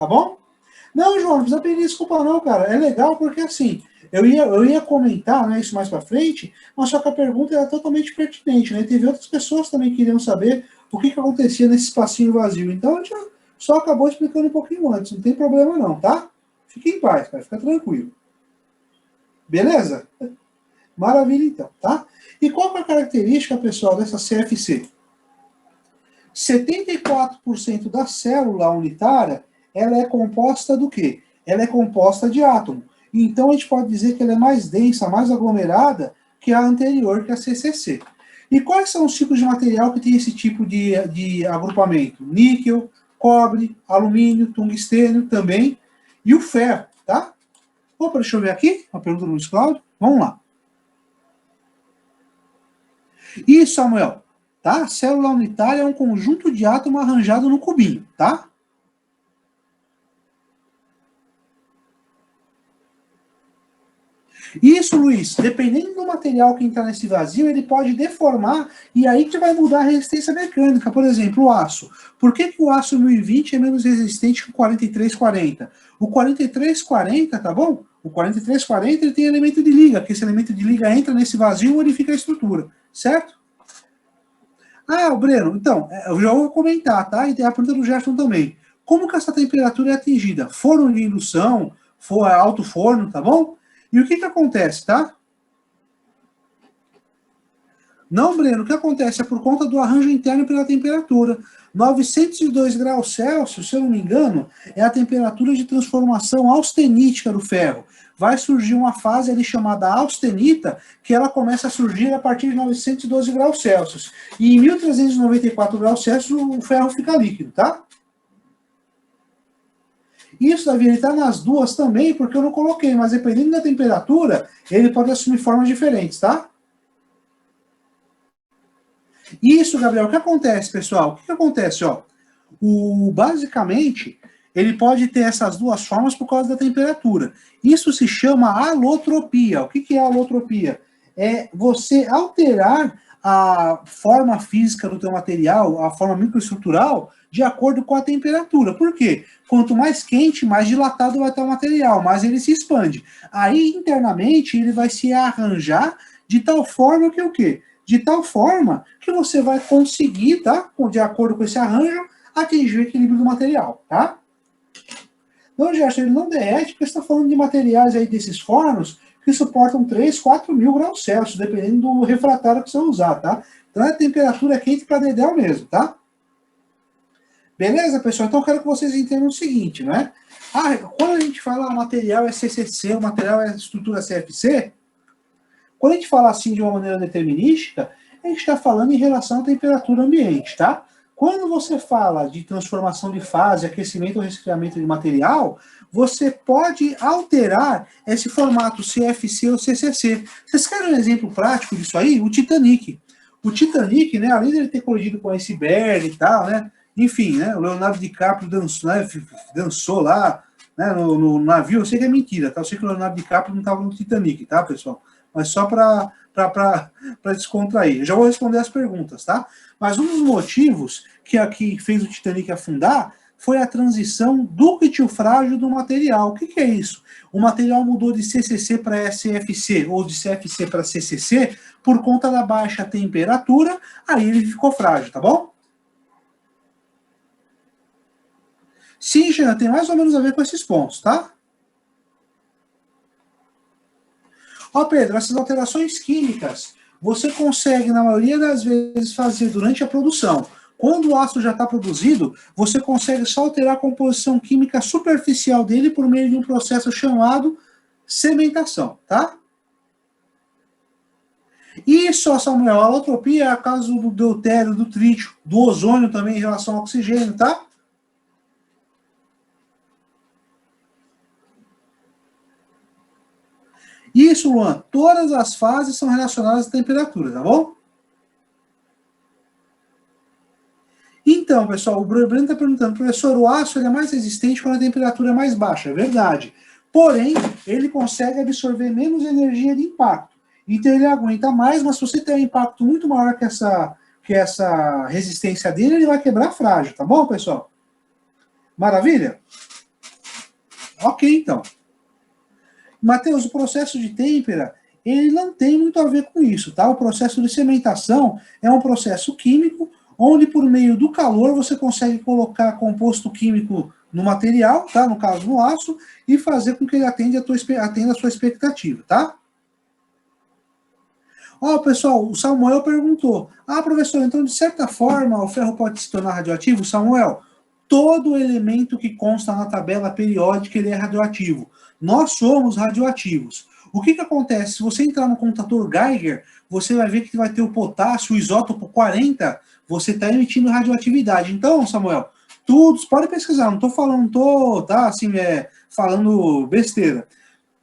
Tá bom? Não, João, não precisa pedir desculpa não, cara. É legal porque, assim, eu ia comentar, né, isso mais para frente, mas só que a pergunta era totalmente pertinente, né? Teve outras pessoas também que queriam saber o que acontecia nesse espacinho vazio. Então, a gente só acabou explicando um pouquinho antes. Não tem problema não, tá? Fique em paz, cara. Fica tranquilo. Beleza? Maravilha, então, tá? E qual que é a característica, pessoal, dessa CFC? 74% da célula unitária, ela é composta do quê? Ela é composta de átomo. Então, a gente pode dizer que ela é mais densa, mais aglomerada que a anterior, que é a CCC. E quais são os tipos de material que tem esse tipo de agrupamento? Níquel, cobre, alumínio, tungstênio também, e o ferro, tá? Opa, deixa eu ver aqui, uma pergunta do Luiz Cláudio. Vamos lá. E, Samuel, tá? Célula unitária é um conjunto de átomos arranjado no cubinho, tá? Isso, Luiz, dependendo do material que entrar nesse vazio, ele pode deformar e aí que vai mudar a resistência mecânica. Por exemplo, o aço. Por que o aço 1020 é menos resistente que o 4340? O 4340, tá bom? O 4340 ele tem elemento de liga, que esse elemento de liga entra nesse vazio e modifica a estrutura, certo? Ah, o Breno, então, eu já vou comentar, tá? E tem a pergunta do Gerson também. Como que essa temperatura é atingida? Forno de indução, alto forno, tá bom? E o que acontece, tá? Não, Breno, o que acontece é por conta do arranjo interno pela temperatura. 902 graus Celsius, se eu não me engano, é a temperatura de transformação austenítica do ferro. Vai surgir uma fase ali chamada austenita, que ela começa a surgir a partir de 912 graus Celsius. E em 1394 graus Celsius o ferro fica líquido, tá? Isso, Davi, ele está nas duas também, porque eu não coloquei, mas dependendo da temperatura, ele pode assumir formas diferentes, tá? Isso, Gabriel, o que acontece, pessoal? O que acontece, ó? Basicamente, ele pode ter essas duas formas por causa da temperatura. Isso se chama alotropia. O que é alotropia? É você alterar a forma física do teu material, a forma microestrutural, de acordo com a temperatura. Por quê? Quanto mais quente, mais dilatado vai estar o material, mais ele se expande. Aí, internamente, ele vai se arranjar de tal forma que o quê? De tal forma que você vai conseguir, tá? De acordo com esse arranjo, atingir o equilíbrio do material, tá? Então, Gerson, ele não derrete porque você está falando de materiais aí desses fornos que suportam 3, 4 mil graus Celsius, dependendo do refratário que você usar, tá? Então, a temperatura é quente para dedéu mesmo, tá? Beleza, pessoal? Então, eu quero que vocês entendam o seguinte, né? Quando a gente fala o material é CCC, o material é estrutura CFC, quando a gente fala assim de uma maneira determinística, a gente está falando em relação à temperatura ambiente, tá? Quando você fala de transformação de fase, aquecimento ou resfriamento de material, você pode alterar esse formato CFC ou CCC. Vocês querem um exemplo prático disso aí? O Titanic. O Titanic, né, além de ele ter colidido com esse iceberg e tal, né, enfim, né, o Leonardo DiCaprio dançou lá, né, no navio. Eu sei que é mentira, tá? Eu sei que o Leonardo DiCaprio não estava no Titanic, tá, pessoal? Mas só para descontrair. Eu já vou responder as perguntas, tá? Mas um dos motivos que fez o Titanic afundar foi a transição dúctil frágil do material. O que é isso? O material mudou de CCC para CFC, ou de CFC para CCC, por conta da baixa temperatura, aí ele ficou frágil, tá bom? Sim, Jean, tem mais ou menos a ver com esses pontos, tá? Ó, Pedro, essas alterações químicas você consegue, na maioria das vezes, fazer durante a produção. Quando o aço já está produzido, você consegue só alterar a composição química superficial dele por meio de um processo chamado cementação, tá? Isso, Samuel, a alotropia é a causa do deutério, do trítio, do ozônio também em relação ao oxigênio, tá? Isso, Luan, todas as fases são relacionadas à temperatura, tá bom? Então, pessoal, o Breno está perguntando, professor, o aço ele é mais resistente quando a temperatura é mais baixa, é verdade. Porém, ele consegue absorver menos energia de impacto. Então ele aguenta mais, mas se você tem um impacto muito maior que essa resistência dele, ele vai quebrar frágil, tá bom, pessoal? Maravilha? Ok, então. Matheus, o processo de têmpera, ele não tem muito a ver com isso, tá? O processo de cimentação é um processo químico, onde por meio do calor você consegue colocar composto químico no material, tá? No caso, no aço, e fazer com que ele atenda a sua expectativa, tá? Ó, pessoal, o Samuel perguntou: ah, professor, então de certa forma o ferro pode se tornar radioativo? Samuel, todo elemento que consta na tabela periódica ele é radioativo. Nós somos radioativos. O que acontece? Se você entrar no contador Geiger, você vai ver que vai ter o potássio, o isótopo 40, você está emitindo radioatividade. Então, Samuel, tudo, pode pesquisar, não estou falando, tá, assim, falando besteira.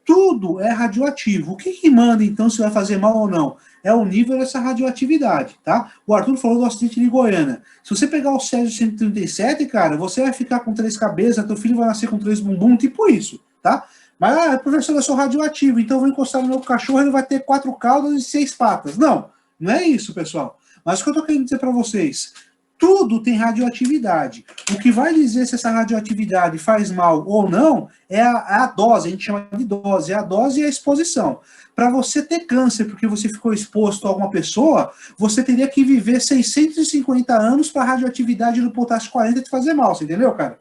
Tudo é radioativo. O que manda, então, se vai fazer mal ou não? É o nível dessa radioatividade, tá? O Arthur falou do acidente de Goiânia. Se você pegar o Césio 137, cara, você vai ficar com 3 cabeças, teu filho vai nascer com 3 bumbum, tipo isso, tá? Mas, professor, eu sou radioativo, então eu vou encostar no meu cachorro, ele vai ter 4 caudas e 6 patas. Não, não é isso, pessoal. Mas o que eu tô querendo dizer para vocês? Tudo tem radioatividade. O que vai dizer se essa radioatividade faz mal ou não é a dose, a gente chama de dose. É a dose e a exposição. Para você ter câncer porque você ficou exposto a alguma pessoa, você teria que viver 650 anos para a radioatividade do potássio 40 te fazer mal, você entendeu, cara?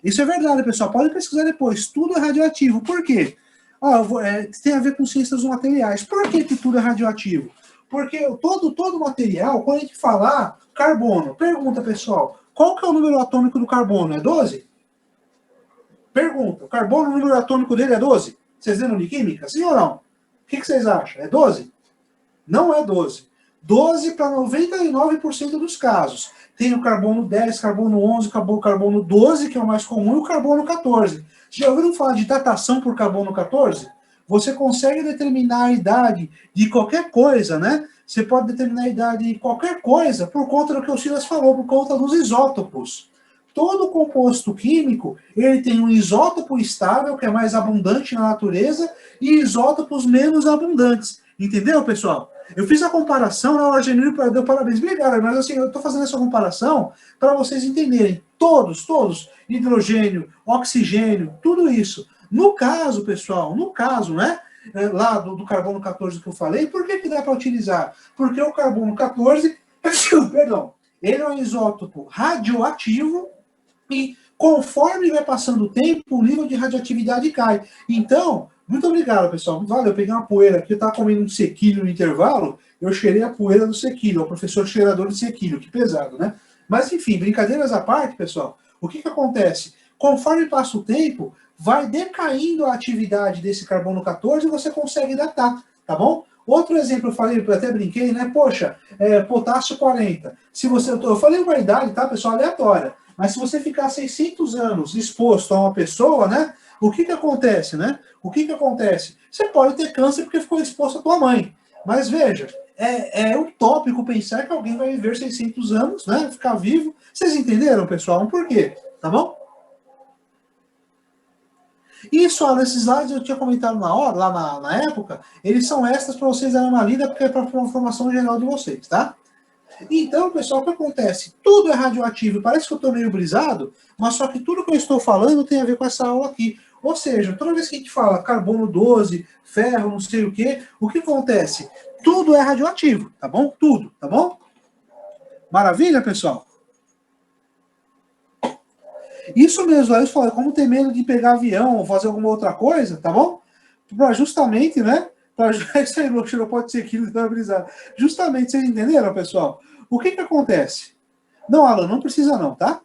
Isso é verdade, pessoal. Pode pesquisar depois. Tudo é radioativo. Por quê? Tem a ver com ciências dos materiais. Por que tudo é radioativo? Porque todo material, quando a gente falar carbono, pergunta, pessoal, qual que é o número atômico do carbono? É 12? Pergunta, o carbono, o número atômico dele é 12? Vocês lembram de química? Sim ou não? O que vocês acham? É 12? Não é 12. 12 para 99% dos casos. Tem o carbono 10, carbono 11, carbono 12, que é o mais comum, e o carbono 14. Já ouviram falar de datação por carbono 14? Você consegue determinar a idade de qualquer coisa, né? Você pode determinar a idade de qualquer coisa por conta do que o Silas falou, por conta dos isótopos. Todo composto químico, ele tem um isótopo estável, que é mais abundante na natureza, e isótopos menos abundantes. Entendeu, pessoal? Eu fiz a comparação, na hora Genil deu parabéns, obrigado, mas assim, eu estou fazendo essa comparação para vocês entenderem. Todos, hidrogênio, oxigênio, tudo isso. No caso, pessoal, né? Lá do carbono 14 que eu falei, por que dá para utilizar? Porque o carbono 14, perdão, ele é um isótopo radioativo e conforme vai passando o tempo, o nível de radioatividade cai. Então, muito obrigado, pessoal. Valeu, eu peguei uma poeira aqui, eu estava comendo um sequilho no intervalo, eu cheirei a poeira do sequilho, o professor cheirador de sequilho, que pesado, né? Mas, enfim, brincadeiras à parte, pessoal, o que acontece? Conforme passa o tempo, vai decaindo a atividade desse carbono 14 e você consegue datar, tá bom? Outro exemplo, eu falei, eu até brinquei, né? Poxa, potássio 40. Se você, eu falei uma idade, tá, pessoal, aleatória. Mas se você ficar 600 anos exposto a uma pessoa, né? O que acontece, né? O que acontece? Você pode ter câncer porque ficou exposto à tua mãe. Mas veja, é utópico pensar que alguém vai viver 600 anos, né? Ficar vivo. Vocês entenderam, pessoal? Por quê? Tá bom? Isso, ó, nesses slides eu tinha comentado na hora, lá na época, eles são extras para vocês darem uma lida, porque é para a formação geral de vocês, tá? Então, pessoal, o que acontece? Tudo é radioativo. Parece que eu estou meio brisado, mas só que tudo que eu estou falando tem a ver com essa aula aqui. Ou seja, toda vez que a gente fala carbono 12, ferro, não sei o que acontece? Tudo é radioativo, tá bom? Tudo, tá bom? Maravilha, pessoal? Isso mesmo, aí eu falo, como ter medo de pegar avião ou fazer alguma outra coisa, tá bom? Pra justamente, né? Isso aí, meu tiro pode ser aquilo que tá brisado. Justamente, vocês entenderam, pessoal? O que acontece? Não, Alan, não precisa não, tá?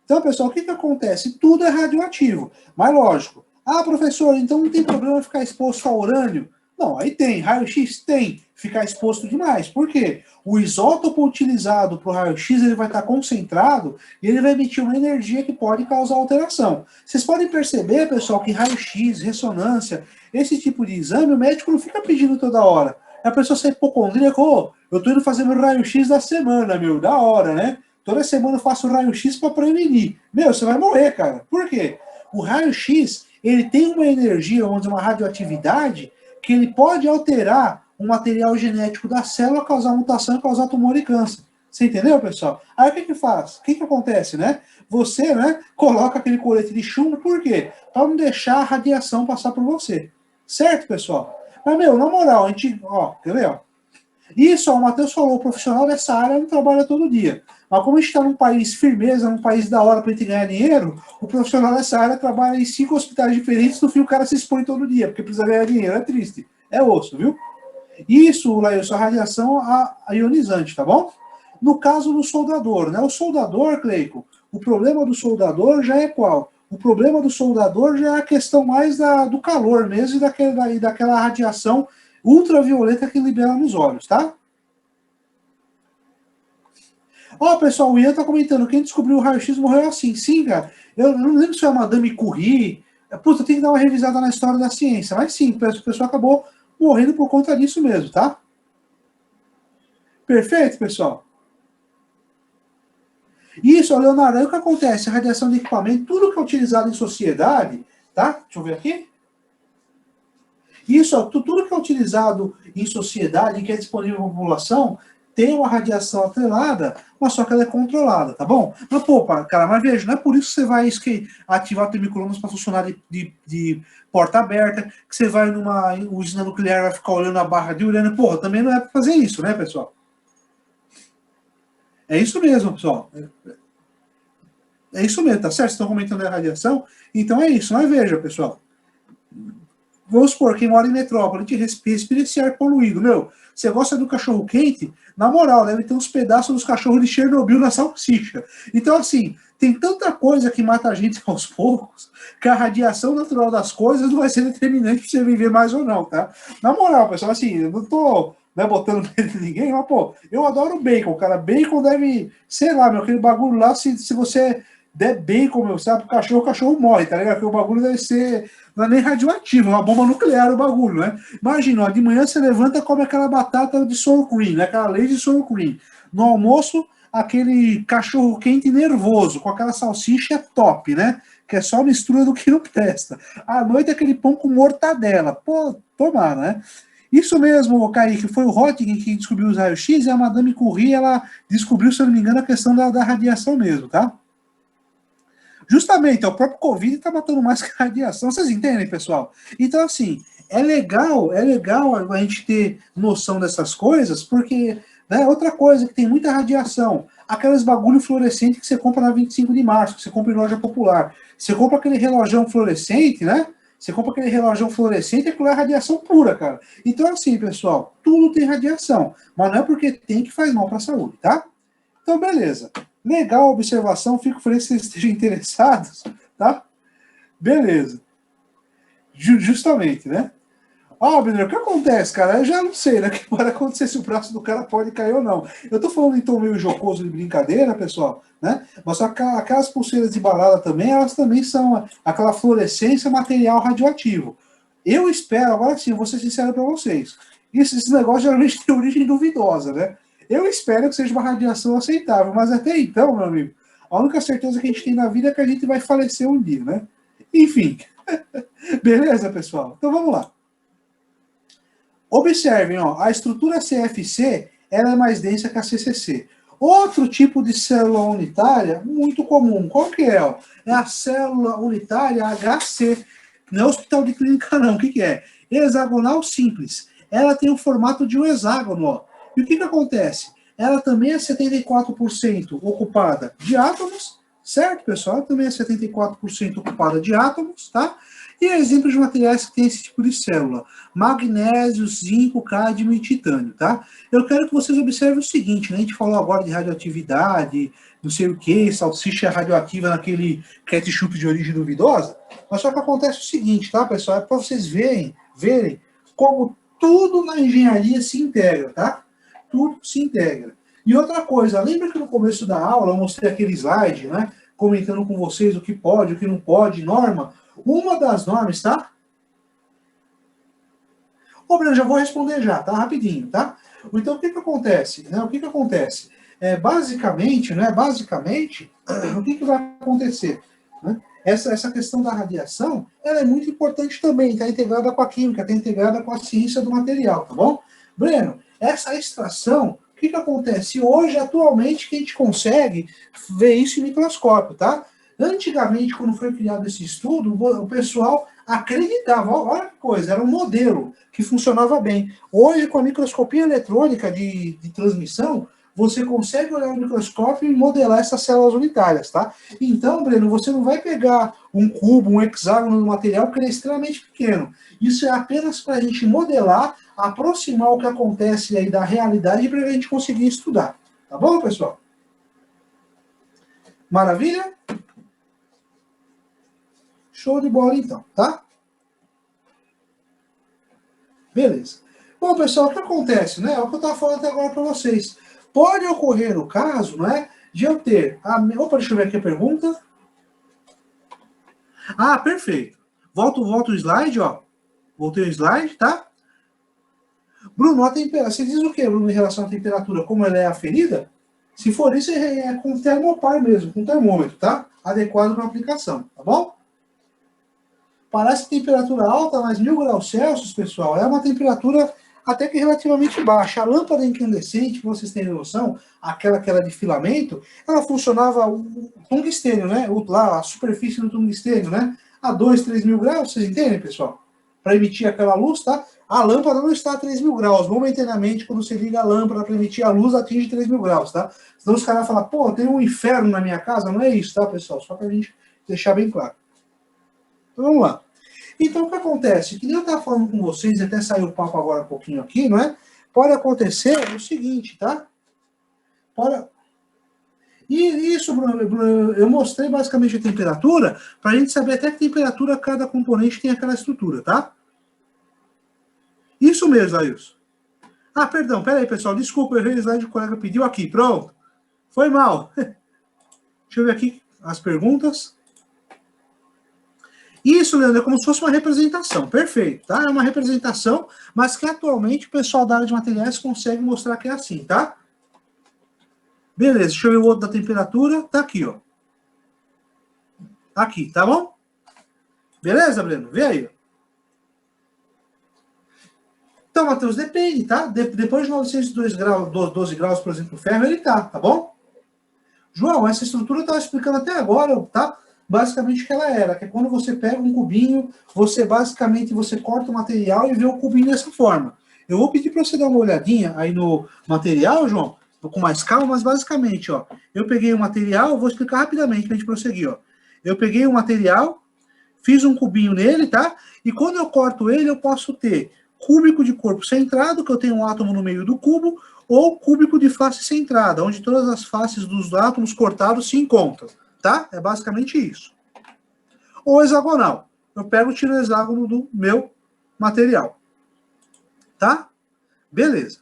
Então, pessoal, o que acontece? Tudo é radioativo. Mas lógico. Ah, professor, então não tem problema ficar exposto ao urânio? Não, aí tem. Raio-X tem. Ficar exposto demais. Por quê? O isótopo utilizado para o raio-X ele vai estar concentrado e ele vai emitir uma energia que pode causar alteração. Vocês podem perceber, pessoal, que raio-X, ressonância, esse tipo de exame, o médico não fica pedindo toda hora. A pessoa sai hipocondríaca, eu tô indo fazer meu raio-X da semana, meu, da hora, né? Toda semana eu faço raio-X para prevenir. Meu, você vai morrer, cara. Por quê? O raio-X, ele tem uma energia, vamos dizer, uma radioatividade, que ele pode alterar o material genético da célula, causar mutação e causar tumor e câncer. Você entendeu, pessoal? Aí o que que faz? O que que acontece, né? Você, né, coloca aquele colete de chumbo, por quê? Para não deixar a radiação passar por você. Certo, pessoal? Mas, meu, na moral, a gente, ó, quer ver, ó? Isso, ó, o Matheus falou, o profissional dessa área não trabalha todo dia. Mas como a gente está num país firmeza, num país da hora para a gente ganhar dinheiro, o profissional dessa área trabalha em 5 hospitais diferentes, no fim o cara se expõe todo dia, porque precisa ganhar dinheiro. É triste. É osso, viu? Isso, Lailson, a radiação ionizante, tá bom? No caso do soldador, né? O soldador, Cleiton, o problema do soldador já é qual? O problema do soldador já é a questão mais do calor mesmo e daquela radiação ultravioleta que libera nos olhos, tá? Ó, pessoal, o Ian tá comentando, quem descobriu o raio-x morreu assim. Sim, cara, eu não lembro se é a Madame Curie. Puta, tem que dar uma revisada na história da ciência. Mas sim, o pessoal acabou morrendo por conta disso mesmo, tá? Perfeito, pessoal? Isso, Leonardo, aí o que acontece? A radiação de equipamento, tudo que é utilizado em sociedade, tá? Deixa eu ver aqui. Isso, ó, tudo que é utilizado em sociedade, que é disponível para a população, tem uma radiação atrelada, mas só que ela é controlada, tá bom? Mas, pô, cara, mas veja, não é por isso que você vai ativar teu micro-ondas para funcionar de porta aberta, que você vai numa usina nuclear vai ficar olhando a barra de urânio. Porra, também não é para fazer isso, né, pessoal? É isso mesmo, pessoal. É isso mesmo, tá certo? Vocês estão comentando a radiação? Então é isso, mas veja, pessoal. Vamos supor, quem mora em metrópole, a gente respira esse ar poluído. Meu, você gosta do cachorro quente? Na moral, deve ter uns pedaços dos cachorros de Chernobyl na salsicha. Então, assim, tem tanta coisa que mata a gente aos poucos, que a radiação natural das coisas não vai ser determinante para você viver mais ou não, tá? Na moral, pessoal, assim, eu não tô, né, botando medo de ninguém, mas, pô, eu adoro bacon, cara. Bacon deve, sei lá, meu, aquele bagulho lá, se você der bacon, meu, sabe, pro cachorro, o cachorro morre, tá ligado? Porque o bagulho deve ser, não é nem radioativo, é uma bomba nuclear o bagulho, né? Imagina, ó, de manhã você levanta e come aquela batata de sour cream, né? Aquela leite de sour cream. No almoço, aquele cachorro quente nervoso, com aquela salsicha top, né? Que é só mistura do que não presta. À noite, aquele pão com mortadela. Pô, tomar, né? Isso mesmo, Kaique, foi o Röntgen que descobriu os raios-x e a Madame Curie, ela descobriu, se eu não me engano, a questão da radiação mesmo, tá? Justamente, o próprio Covid está matando mais que a radiação. Vocês entendem, pessoal? Então, assim, é legal a gente ter noção dessas coisas, porque, né, outra coisa que tem muita radiação, aqueles bagulho fluorescente que você compra na 25 de março, que você compra em loja popular. Você compra aquele relógio fluorescente, né? Você compra aquele relógio fluorescente, aquilo é radiação pura, cara. Então, assim, pessoal, tudo tem radiação, mas não é porque tem que faz mal para a saúde, tá? Então, beleza. Legal a observação, fico feliz que vocês estejam interessados, tá? Beleza. Justamente, né? Ah, Abner, o que acontece, cara? Eu já não sei, né? O que pode acontecer se o braço do cara pode cair ou não. Eu tô falando em tom meio jocoso de brincadeira, pessoal, né? Mas só que aquelas pulseiras de balada também, elas também são aquela fluorescência material radioativo. Eu espero, agora sim, eu vou ser sincero para vocês. Esse negócio geralmente tem origem duvidosa, né? Eu espero que seja uma radiação aceitável, mas até então, meu amigo, a única certeza que a gente tem na vida é que a gente vai falecer um dia, né? Enfim, beleza, pessoal? Então vamos lá. Observem, ó, a estrutura CFC ela é mais densa que a CCC. Outro tipo de célula unitária muito comum, qual que é? Ó? É a célula unitária HC. Não é hospital de clínica, não. O que, que é? Hexagonal simples. Ela tem o formato de um hexágono. Ó. E o que, que acontece? Ela também é 74% ocupada de átomos, certo, pessoal? Ela também é 74% ocupada de átomos, tá? E exemplos de materiais que têm esse tipo de célula: magnésio, zinco, cádmio e titânio, tá? Eu quero que vocês observem o seguinte, né? A gente falou agora de radioatividade, não sei o que, salsicha radioativa naquele ketchup de origem duvidosa, mas só que acontece o seguinte, tá, pessoal? É para vocês verem como tudo na engenharia se integra, tá? Tudo se integra. E outra coisa, lembra que no começo da aula eu mostrei aquele slide, né? Comentando com vocês o que pode, o que não pode, norma. Uma das normas, tá? Ô, Breno, já vou responder já, tá? Rapidinho, tá? Então, o que que acontece? Né? O que que acontece? Basicamente, né? Basicamente, o que que vai acontecer? Né? Essa questão da radiação, ela é muito importante também, está integrada com a química, está integrada com a ciência do material, tá bom? Breno, essa extração, o que acontece? Hoje, atualmente, que a gente consegue ver isso em microscópio, tá? Antigamente, quando foi criado esse estudo, o pessoal acreditava, olha que coisa, era um modelo que funcionava bem. Hoje, com a microscopia eletrônica de transmissão, você consegue olhar no microscópio e modelar essas células unitárias, tá? Então, Breno, você não vai pegar um cubo, um hexágono no material que ele é extremamente pequeno. Isso é apenas para a gente modelar, aproximar o que acontece aí da realidade para a gente conseguir estudar. Tá bom, pessoal? Maravilha? Show de bola, então, tá? Beleza. Bom, pessoal, o que acontece, né? É o que eu estava falando até agora para vocês. Pode ocorrer o caso, né, de eu ter... Opa, deixa eu ver aqui a pergunta. Ah, perfeito. Volta o slide, ó. Voltei o slide, tá? Bruno, a temperatura... Você diz o que, Bruno, em relação à temperatura? Como ela é aferida? Se for isso, é com termopar mesmo, com termômetro, tá? Adequado para a aplicação, tá bom? Parece temperatura alta, mas 1000 graus Celsius, pessoal, é uma temperatura até que relativamente baixa. A lâmpada incandescente, que vocês têm noção, aquela que era de filamento, ela funcionava o tungstênio, né? Lá, a superfície do tungstênio, né? A 2, 3 mil graus, vocês entendem, pessoal? Para emitir aquela luz, tá? A lâmpada não está a 3 mil graus. Momentaneamente, quando você liga a lâmpada para emitir a luz, atinge 3 mil graus, tá? Senão os caras falam, pô, tem um inferno na minha casa. Não é isso, tá, pessoal? Só para a gente deixar bem claro. Então, vamos lá. Então, o que acontece? Que nem eu estava falando com vocês, até saiu o papo agora um pouquinho aqui, não é? Pode acontecer o seguinte, tá? E isso, Bruno, eu mostrei basicamente a temperatura, para a gente saber até que temperatura cada componente tem aquela estrutura, tá? Isso mesmo, Ailson. Ah, perdão, peraí, pessoal, desculpa, eu errei o slide que o colega pediu aqui, pronto. Foi mal. Deixa eu ver aqui as perguntas. Isso, Leandro, é como se fosse uma representação, perfeito, tá? É uma representação, mas que atualmente o pessoal da área de materiais consegue mostrar que é assim, tá? Beleza, deixa eu ver o outro da temperatura, tá aqui, ó. Aqui, tá bom? Beleza, Breno? Vê aí. Então, Matheus, depende, tá? Depois de 902 graus, 12 graus, por exemplo, o ferro, ele tá bom? João, essa estrutura eu estava explicando até agora, tá? Basicamente o que ela era, que é quando você pega um cubinho, você corta o material e vê o cubinho dessa forma. Eu vou pedir para você dar uma olhadinha aí no material, João, com mais calma, mas basicamente, ó, eu peguei o material, vou explicar rapidamente para a gente prosseguir, ó. Eu peguei o material, fiz um cubinho nele, tá? E quando eu corto ele, eu posso ter cúbico de corpo centrado, que eu tenho um átomo no meio do cubo, ou cúbico de face centrada, onde todas as faces dos átomos cortados se encontram, tá? É basicamente isso. Ou hexagonal. Eu pego e tiro o hexágono do meu material. Tá? Beleza.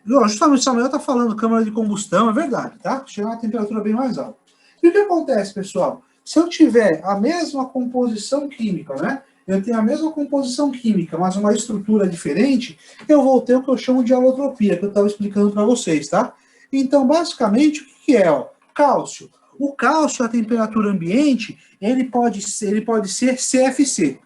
Justamente o Samuel está falando câmara de combustão, é verdade, tá? Chega a uma temperatura bem mais alta. E o que acontece, pessoal? Se eu tiver a mesma composição química, né? Eu tenho a mesma composição química, mas uma estrutura diferente, eu vou ter o que eu chamo de alotropia, que eu estava explicando para vocês, tá? Então, basicamente, o que é? Ó? Cálcio. O cálcio, a temperatura ambiente, ele pode ser CFC.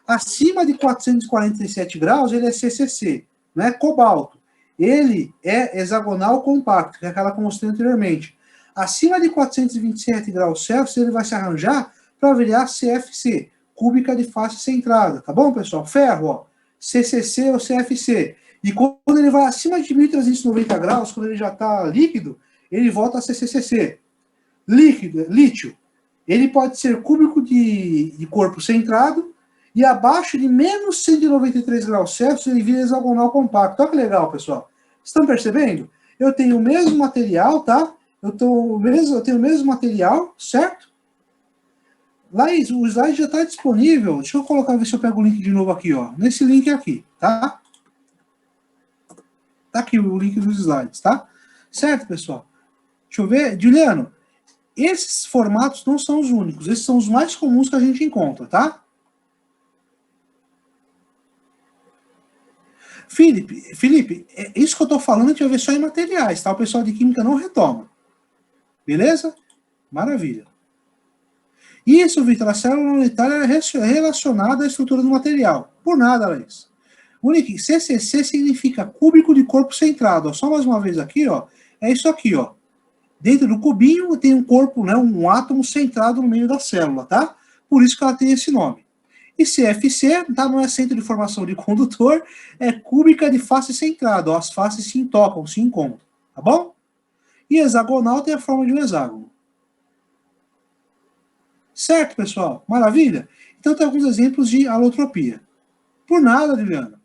Acima de 447 graus, ele é CCC, né? Cobalto. Ele é hexagonal compacto, que é aquela que eu mostrei anteriormente. Acima de 427 graus Celsius, ele vai se arranjar para virar CFC, cúbica de face centrada, tá bom, pessoal? Ferro, ó, CCC ou CFC. E quando ele vai acima de 1390 graus, quando ele já está líquido, ele volta a ser CCC. Lítio, ele pode ser cúbico de corpo centrado, e abaixo de menos 193 graus Celsius, ele vira hexagonal compacto. Olha que legal, pessoal. Estão percebendo? Eu tenho o mesmo material, tá? Eu tenho o mesmo material, certo? Lá, o slide já está disponível. Deixa eu colocar, ver se eu pego o link de novo aqui, ó. Nesse link aqui, tá? Tá aqui o link dos slides, tá? Certo, pessoal? Deixa eu ver. Juliano, esses formatos não são os únicos. Esses são os mais comuns que a gente encontra, tá? Felipe, isso que eu estou falando a gente vai ver só em materiais, tá? O pessoal de química não retoma. Beleza? Maravilha. Isso, Vitor, a célula unitária é relacionada à estrutura do material. Por nada, Alex. Unique, CCC significa cúbico de corpo centrado. Ó, só mais uma vez aqui, ó, é isso aqui, ó. Dentro do cubinho tem um corpo, né, um átomo centrado no meio da célula, tá? Por isso que ela tem esse nome. E CFC, tá, não é centro de formação de condutor, é cúbica de face centrada. Ó, as faces se tocam, se encontram, tá bom? E hexagonal tem a forma de um hexágono. Certo, pessoal? Maravilha? Então tem alguns exemplos de alotropia. Por nada, Adriana.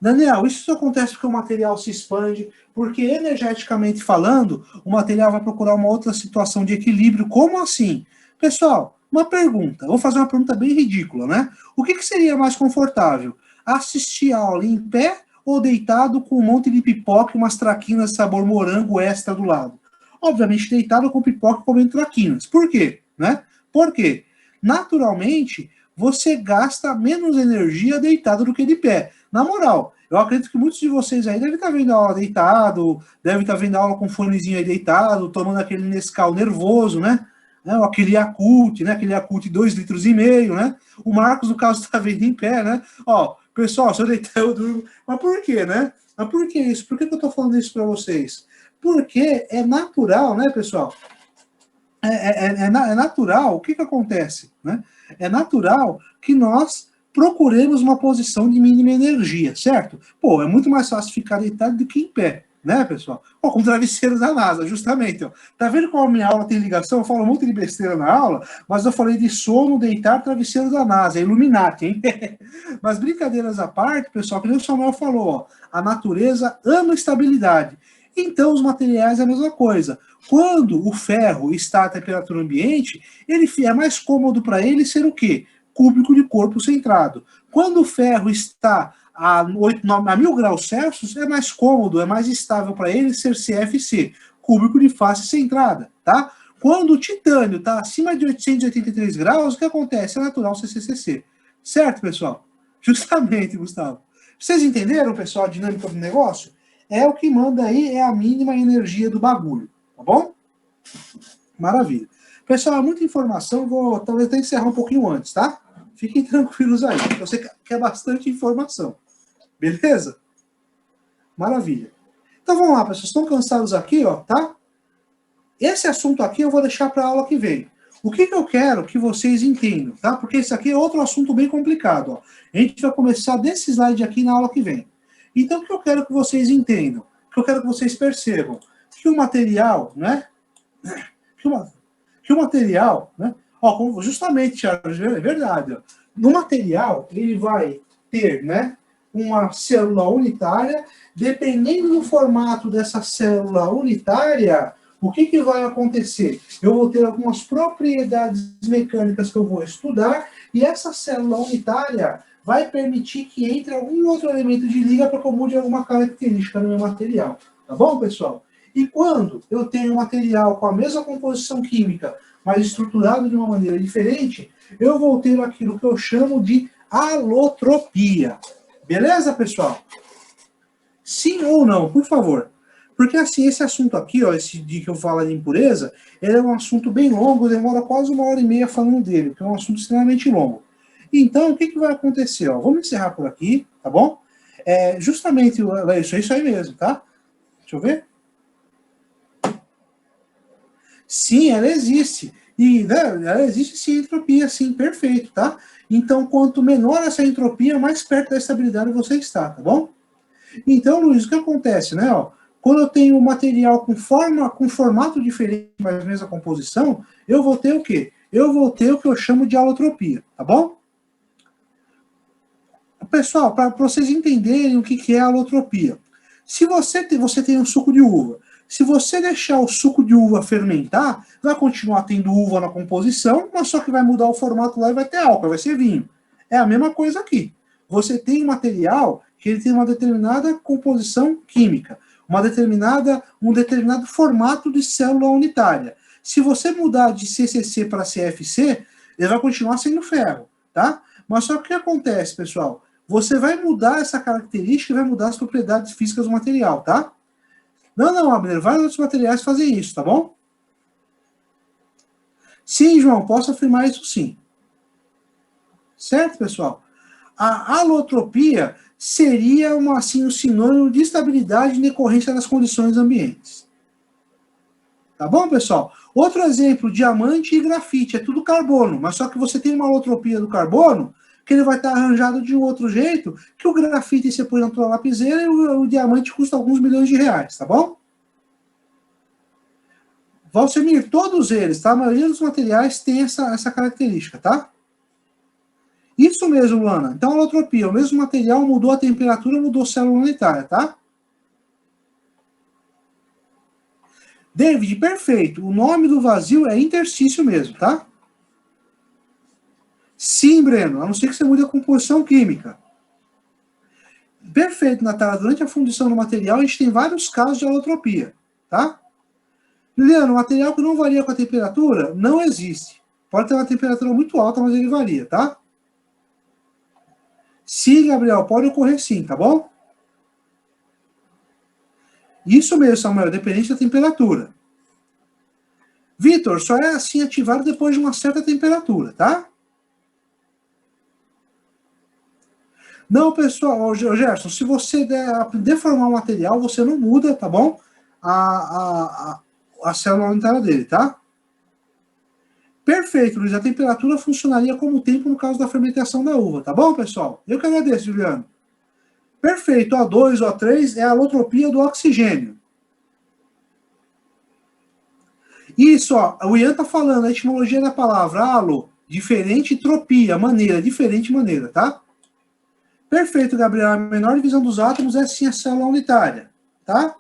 Daniel, isso só acontece porque o material se expande, porque energeticamente falando, o material vai procurar uma outra situação de equilíbrio. Como assim? Pessoal, uma pergunta. Vou fazer uma pergunta bem ridícula, né? O que seria mais confortável? Assistir a aula em pé ou deitado com um monte de pipoca e umas traquinas sabor morango extra do lado? Obviamente deitado com pipoca e comendo traquinas. Por quê? Né? Por quê? Naturalmente, você gasta menos energia deitado do que de pé. Na moral, eu acredito que muitos de vocês aí devem estar vendo a aula deitado, devem estar vendo a aula com fonezinho aí deitado, tomando aquele Nescau nervoso, né? Aquele Yakult, né? Aquele Yakult 2,5 litros, né? O Marcos, no caso, está vendo em pé, né? Ó, pessoal, se eu deitar, eu durmo. Mas por quê, né? Mas por que isso? Por que eu estou falando isso para vocês? Porque é natural, né, pessoal? É natural, o que acontece? Né? É natural que nós procuremos uma posição de mínima energia, certo? Pô, é muito mais fácil ficar deitado do que em pé, né, pessoal? Pô, com travesseiros da NASA, justamente. Ó. Tá vendo como a minha aula tem ligação? Eu falo muito de besteira na aula, mas eu falei de sono, deitar, travesseiro da NASA, é Illuminati, hein? Mas brincadeiras à parte, pessoal, que nem o Samuel falou, ó, a natureza ama estabilidade. Então, os materiais é a mesma coisa. Quando o ferro está à temperatura ambiente, ele é mais cômodo para ele ser o quê? Cúbico de corpo centrado. Quando o ferro está a 1000 graus Celsius, é mais cômodo, é mais estável para ele ser CFC, cúbico de face centrada, tá? Quando o titânio está acima de 883 graus, o que acontece? É natural CCCC. Certo, pessoal? Justamente, Gustavo. Vocês entenderam, pessoal, a dinâmica do negócio? É o que manda aí, é a mínima energia do bagulho. Tá bom? Maravilha. Pessoal, é muita informação, vou talvez até encerrar um pouquinho antes, tá? Fiquem tranquilos aí, eu sei que é bastante informação. Beleza? Maravilha. Então vamos lá, pessoal. Estão cansados aqui, ó, tá? Esse assunto aqui eu vou deixar para a aula que vem. O que eu quero que vocês entendam, tá? Porque esse aqui é outro assunto bem complicado, ó. A gente vai começar desse slide aqui na aula que vem. Então, o que eu quero que vocês entendam? O que eu quero que vocês percebam? Que o material, né? Que o material, né? Ó, justamente, Thiago, é verdade. Ó. No material, ele vai ter, né? Uma célula unitária. Dependendo do formato dessa célula unitária, o que vai acontecer? Eu vou ter algumas propriedades mecânicas que eu vou estudar, e essa célula unitária vai permitir que entre algum outro elemento de liga para que eu mude alguma característica no meu material. Tá bom, pessoal? E quando eu tenho um material com a mesma composição química, mas estruturado de uma maneira diferente, eu vou ter aquilo que eu chamo de alotropia. Beleza, pessoal? Sim ou não, por favor? Porque assim, esse assunto aqui, ó, esse de que eu falo de impureza, ele é um assunto bem longo, demora quase 1h30 falando dele, porque é um assunto extremamente longo. Então, o que vai acontecer? Ó? Vamos encerrar por aqui, tá bom? Justamente, é isso aí mesmo, tá? Deixa eu ver. Sim, ela existe. E né, ela existe sim, entropia, sim, perfeito, tá? Então, quanto menor essa entropia, mais perto da estabilidade você está, tá bom? Então, Luiz, o que acontece, né? Ó, quando eu tenho um material com formato diferente, mas mesma composição, eu vou ter o quê? Eu vou ter o que eu chamo de alotropia, tá bom? Pessoal, para vocês entenderem o que é a alotropia. Se você tem um suco de uva, se você deixar o suco de uva fermentar, vai continuar tendo uva na composição, mas só que vai mudar o formato lá e vai ter álcool, vai ser vinho. É a mesma coisa aqui. Você tem um material que ele tem uma determinada composição química, um determinado formato de célula unitária. Se você mudar de CCC para CFC, ele vai continuar sendo ferro, tá? Mas só que o que acontece, pessoal? Você vai mudar essa característica e vai mudar as propriedades físicas do material, tá? Não, Abner, vários outros materiais fazem isso, tá bom? Sim, João, posso afirmar isso sim. Certo, pessoal? A alotropia seria assim, um sinônimo de estabilidade em decorrência das condições ambientes. Tá bom, pessoal? Outro exemplo, diamante e grafite, é tudo carbono, mas só que você tem uma alotropia do carbono, que ele vai estar arranjado de um outro jeito, que o grafite você põe na tua lapiseira e o diamante custa alguns milhões de reais, tá bom? Valcemir, todos eles, tá? A maioria dos materiais tem essa característica, tá? Isso mesmo, Luana. Então, a alotropia, o mesmo material mudou a temperatura, mudou a célula unitária, tá? David, perfeito. O nome do vazio é interstício mesmo, tá? Sim, Breno, a não ser que você mude a composição química. Perfeito, Natália. Durante a fundição do material, a gente tem vários casos de alotropia, tá? Liliano, material que não varia com a temperatura, não existe. Pode ter uma temperatura muito alta, mas ele varia, tá? Sim, Gabriel, pode ocorrer sim, tá bom? Isso mesmo, Samuel, dependente da temperatura. Vitor, só é assim ativado depois de uma certa temperatura, tá? Não, pessoal, Gerson, se você deformar o material, você não muda, tá bom? A célula unitária dele, tá? Perfeito, Luiz. A temperatura funcionaria como o tempo no caso da fermentação da uva, tá bom, pessoal? Eu que agradeço, Juliano. Perfeito, O2, O3 é a alotropia do oxigênio. Isso, ó, o Ian tá falando, a etimologia da palavra alo, diferente, tropia, maneira, diferente maneira, tá? Perfeito, Gabriel. A menor divisão dos átomos é sim a célula unitária, tá?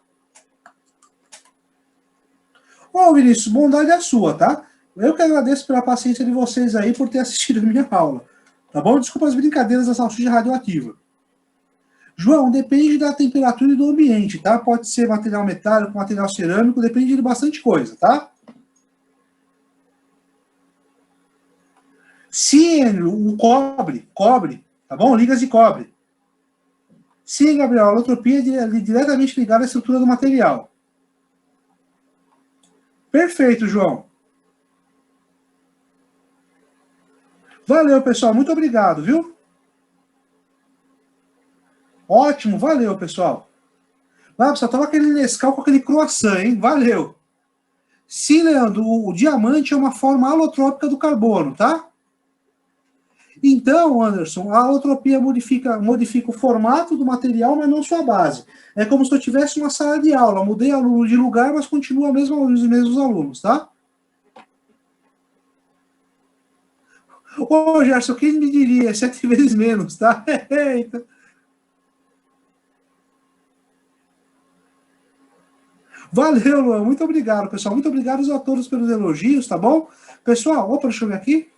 Ô, Vinícius, bondade é sua, tá? Eu que agradeço pela paciência de vocês aí por ter assistido a minha aula, tá bom? Desculpa as brincadeiras da salsicha radioativa. João, depende da temperatura e do ambiente, tá? Pode ser material metálico, material cerâmico, depende de bastante coisa, tá? Sim, o cobre, tá bom? Ligas de cobre. Sim, Gabriel, a alotropia é diretamente ligada à estrutura do material. Perfeito, João. Valeu, pessoal. Muito obrigado, viu? Ótimo, valeu, pessoal. Ah, pessoal, tava aquele Nescau com aquele croissant, hein? Valeu. Sim, Leandro, o diamante é uma forma alotrópica do carbono, tá? Então, Anderson, a alotropia modifica o formato do material, mas não sua base. É como se eu tivesse uma sala de aula, mudei aluno de lugar, mas continua os mesmos alunos, tá? Ô, Gerson, quem me diria? 7 vezes menos, tá? Eita. Valeu, Luan. Muito obrigado, pessoal. Muito obrigado a todos pelos elogios, tá bom? Pessoal, opa, deixa eu ver aqui.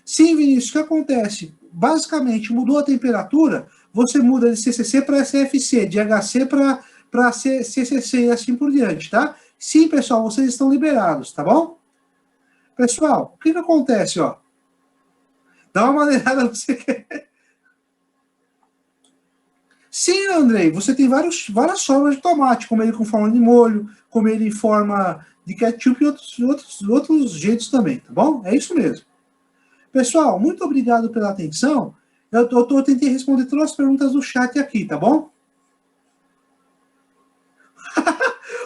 Sim, Vinícius, o que acontece? Basicamente, mudou a temperatura, você muda de CCC para CFC, de HC para CCC e assim por diante, tá? Sim, pessoal, vocês estão liberados, tá bom? Pessoal, o que acontece, ó? Dá uma maneirada você quer. Sim, Andrei, você tem várias formas de tomate, como ele com forma de molho, como ele em forma de ketchup e outros jeitos também, tá bom? É isso mesmo. Pessoal, muito obrigado pela atenção. Eu tentei responder todas as perguntas do chat aqui, tá bom?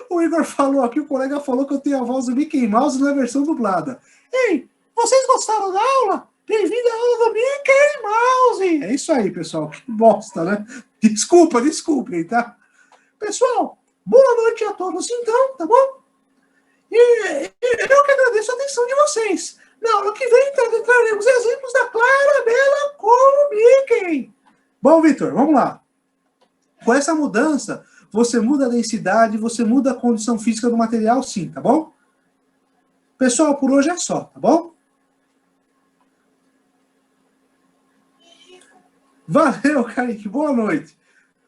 O Igor falou aqui, o colega falou que eu tenho a voz do Mickey Mouse na versão dublada. Ei, vocês gostaram da aula? Bem-vindo à aula do Mickey Mouse! É isso aí, pessoal. Que bosta, né? Desculpem, tá? Pessoal, boa noite a todos então, tá bom? E eu que agradeço a atenção de vocês. Na aula que vem, traremos exemplos da Clara Bela com Mickey. Bom, Vitor, vamos lá. Com essa mudança, você muda a densidade, você muda a condição física do material, sim, tá bom? Pessoal, por hoje é só, tá bom? Valeu, Kaique, boa noite.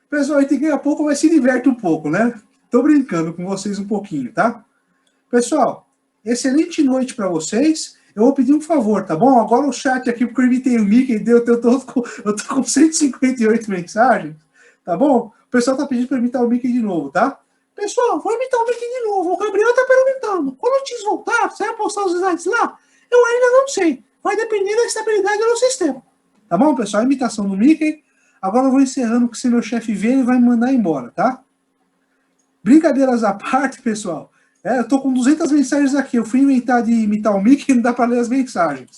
Pessoal, daqui a pouco vai se diverte um pouco, né? Tô brincando com vocês um pouquinho, tá? Pessoal, excelente noite para vocês. Eu vou pedir um favor, tá bom? Agora o chat aqui, porque eu imitei o Mickey, eu tô com 158 mensagens, tá bom? O pessoal tá pedindo para imitar o Mickey de novo, tá? Pessoal, vou imitar o Mickey de novo. O Gabriel tá perguntando, quando o Teams voltar, você vai postar os slides lá? Eu ainda não sei. Vai depender da estabilidade do sistema. Tá bom, pessoal? A imitação do Mickey. Agora eu vou encerrando, porque se meu chefe ver, ele vai me mandar embora, tá? Brincadeiras à parte, pessoal. Eu tô com 200 mensagens aqui. Eu fui inventar de imitar o Mickey e não dá para ler as mensagens.